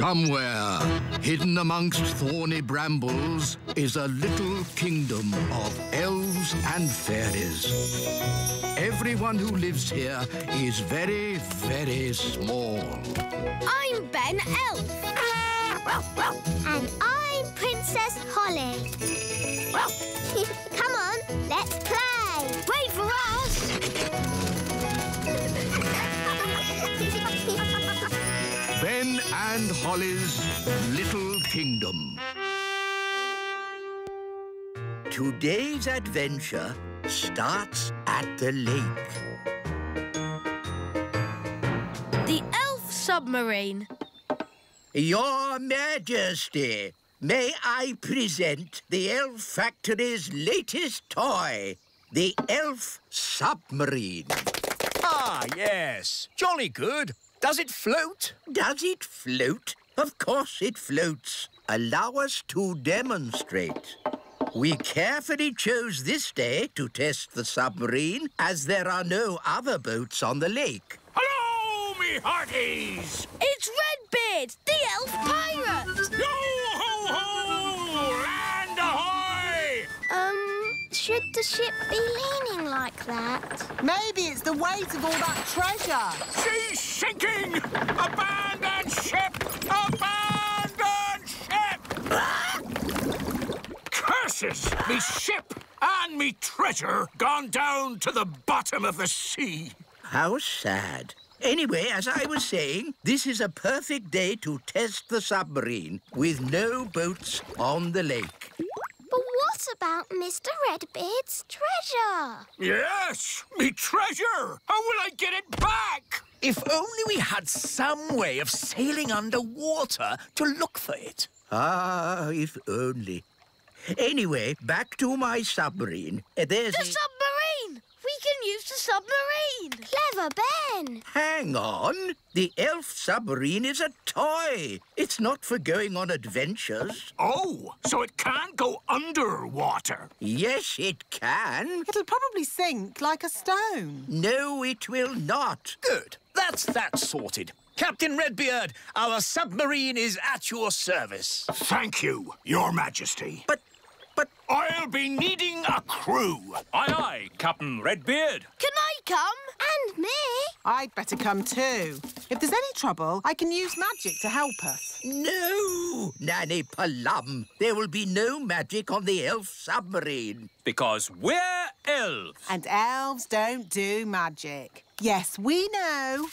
Somewhere, hidden amongst thorny brambles, is a little kingdom of elves and fairies. Everyone who lives here is very, very small. I'm Ben Elf. And I'm Princess Holly. Come on, let's play. Wait for us! Ben and Holly's Little Kingdom. Today's adventure starts at the lake. The Elf Submarine. Your Majesty, may I present the Elf Factory's latest toy, the Elf Submarine. Ah, yes. Jolly good. Does it float? Does it float? Of course it floats. Allow us to demonstrate. We carefully chose this day to test the submarine, as there are no other boats on the lake. Hello, me hearties! It's Redbeard, the elf pirate! Yo-ho-ho! Land ahoy! Should the ship be leaning like that? Maybe it's the weight of all that treasure. She's sinking! Abandon ship! Abandon ship! Curses! Me ship and me treasure gone down to the bottom of the sea. How sad. Anyway, as I was saying, this is a perfect day to test the submarine with no boats on the lake. But what about Mr. Redbeard's treasure? Yes, me treasure! How will I get it back? If only we had some way of sailing underwater to look for it. Ah, if only. Anyway, back to my submarine. There's The submarine! We can use the submarine! Clever Ben! Hang on. The Elf Submarine is a toy. It's not for going on adventures. Oh, so it can't go underwater. Yes, it can. It'll probably sink like a stone. No, it will not. Good. That's that sorted. Captain Redbeard, our submarine is at your service. Thank you, Your Majesty. But I'll be needing a crew. Aye, aye, Captain Redbeard. Can I come? And me? I'd better come too. If there's any trouble, I can use magic to help us. no, Nanny Plum. There will be no magic on the Elf Submarine. Because we're elves. And elves don't do magic. Yes, we know.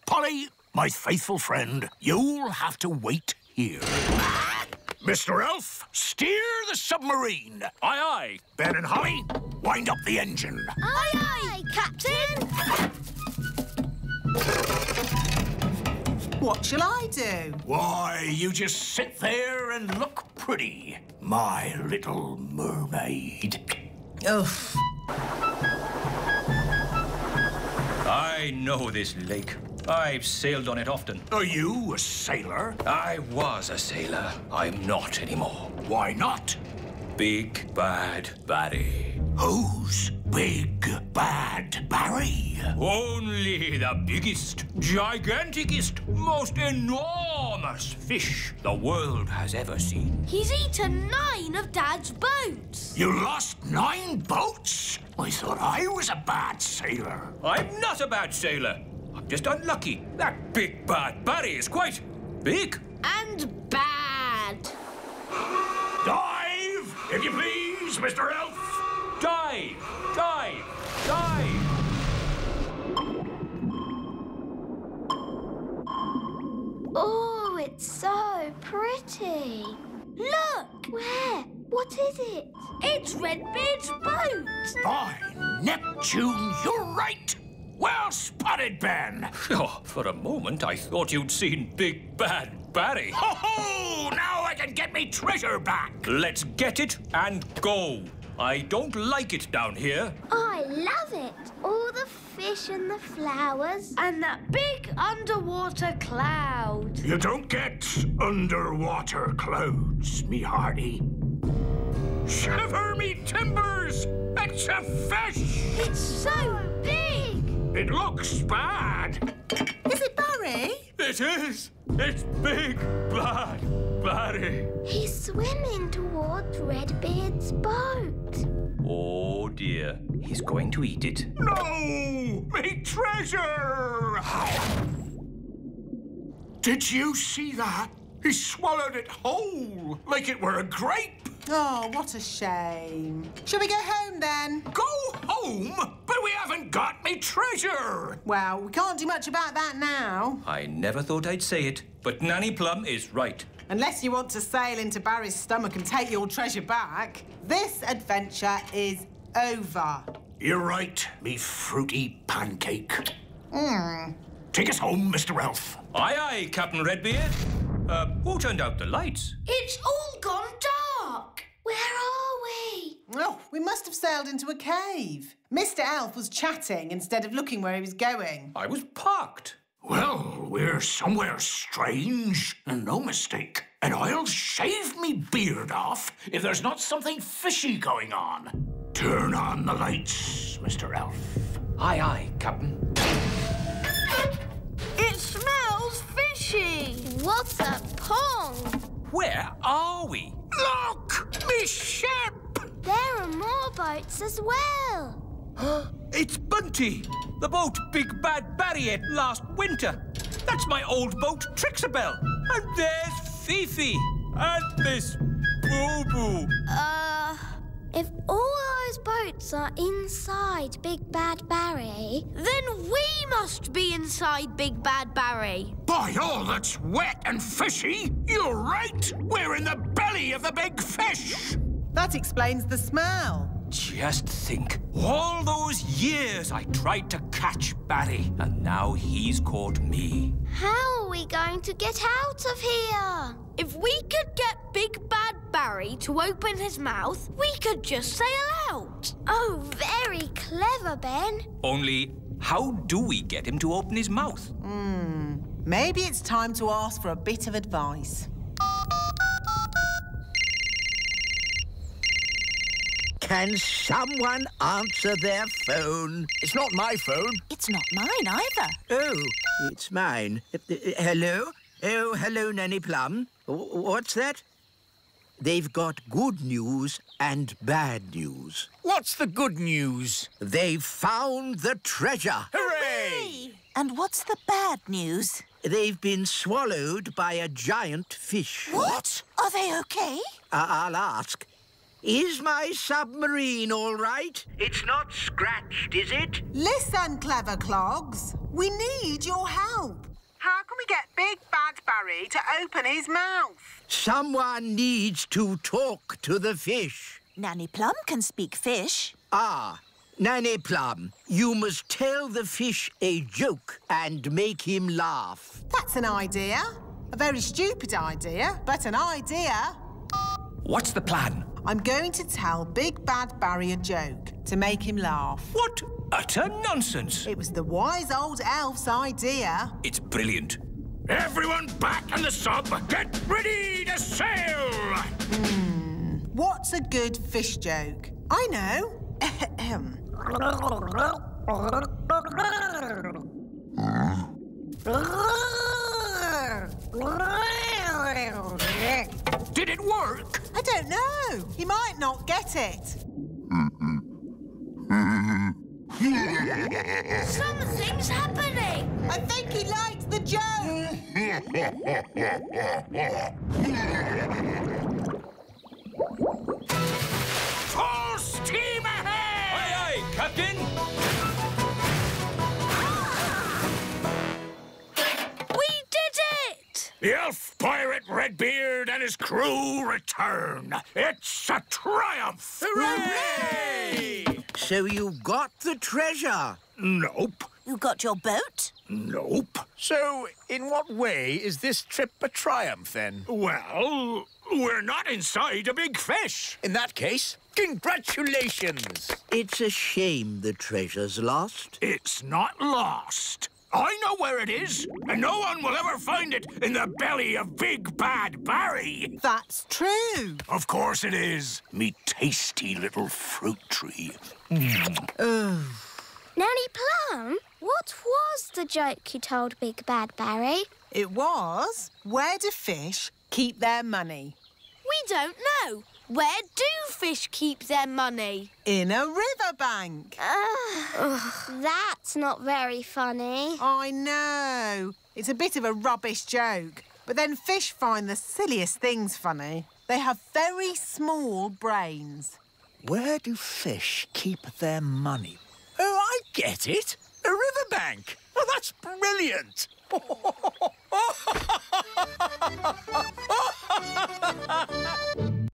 Polly, my faithful friend, you'll have to wait here. Mr. Elf, steer the submarine. Aye, aye. Ben and Holly, wind up the engine. Aye, aye, Captain! What shall I do? Why, you just sit there and look pretty, my little mermaid. Oh, I know this lake. I've sailed on it often. Are you a sailor? I was a sailor. I'm not anymore. Why not? Big Bad Barry. Who's Big Bad Barry? Only the biggest, giganticest, most enormous fish the world has ever seen. He's eaten 9 of Dad's boats. You lost 9 boats? I thought I was a bad sailor. I'm not a bad sailor. I'm just unlucky. That Big Bad Barry is quite big. And bad. Dive, if you please, Mr. Elf. Dive! Dive! Dive! Oh, it's so pretty. Look! Where? What is it? It's Redbeard's boat. By Neptune, you're right. Well spotted, Ben. Oh, for a moment, I thought you'd seen Big Bad Barry. Ho-ho! Now I can get me treasure back. Let's get it and go. I don't like it down here. I love it. All the fish and the flowers. And that big underwater cloud. You don't get underwater clouds, me hearty. Shiver me timbers! It's a fish! It's so big. It looks bad. it is! It's Big Bad Barry. He's swimming towards Redbeard's boat. Oh, dear. He's going to eat it. No! Me treasure! Did you see that? He swallowed it whole, like it were a grape. Oh, what a shame. Shall we go home then? Go home? But we haven't got me treasure. Well, we can't do much about that now. I never thought I'd say it, but Nanny Plum is right. Unless you want to sail into Barry's stomach and take your treasure back, this adventure is over. You're right, me fruity pancake. Take us home, Mr. Elf. Aye, aye, Captain Redbeard. Who turned out the lights? It's all gone dark. Where are we? Oh, we must have sailed into a cave. Mr. Elf was chatting instead of looking where he was going. I was parked. Well, we're somewhere strange, and no mistake. And I'll shave me beard off if there's not something fishy going on. Turn on the lights, Mr. Elf. Aye, aye, Captain. It smells fishy. What's a pong? Where are we? Look! Me ship! There are more boats as well. It's Bunty, the boat Big Bad Barry ate last winter. That's my old boat, Trixabelle. And there's Fifi. And Miss Boo-Boo. If all those boats are inside Big Bad Barry... Then we must be inside Big Bad Barry. By all that's wet and fishy, you're right. We're in the belly of the big fish. That explains the smell. Just think, all those years I tried to catch Barry, and now he's caught me. How are we going to get out of here? If we could get Big Bad Barry to open his mouth, we could just sail out. Oh, very clever, Ben. Only, how do we get him to open his mouth? Maybe it's time to ask for a bit of advice. Can someone answer their phone? It's not my phone. It's not mine either. Oh, it's mine. Hello? Oh, hello, Nanny Plum. What's that? They've got good news and bad news. What's the good news? They've found the treasure. Hooray! And what's the bad news? They've been swallowed by a giant fish. What? Are they okay? I'll ask. Is my submarine all right? It's not scratched, is it? Listen, clever clogs. We need your help. How can we get Big Bad Barry to open his mouth? Someone needs to talk to the fish. Nanny Plum can speak fish. Ah, Nanny Plum, you must tell the fish a joke and make him laugh. That's an idea. A very stupid idea, but an idea. What's the plan? I'm going to tell Big Bad Barry a joke to make him laugh. What utter nonsense! It was the wise old elf's idea. It's brilliant. Everyone back in the sub. Get ready to sail. What's a good fish joke? I know. Did it work? I don't know. He might not get it. Something's happening. I think he liked the joke. Full steam ahead! Aye, aye, Captain! We did it! The elf pirate Redbeard and his crew return. It's a triumph! Hooray! So you got the treasure? Nope. You got your boat? Nope. So, in what way is this trip a triumph, then? Well, we're not inside a big fish. In that case, congratulations! It's a shame the treasure's lost. It's not lost. I know where it is, and no one will ever find it in the belly of Big Bad Barry. That's true. Of course it is, me tasty little fruit tree. Nanny Plum, what was the joke you told Big Bad Barry? It was, where do fish keep their money? We don't know. Where do fish keep their money? In a riverbank. That's not very funny. I know. It's a bit of a rubbish joke. But then fish find the silliest things funny. They have very small brains. Where do fish keep their money? Oh, I get it. A riverbank. Oh, that's brilliant.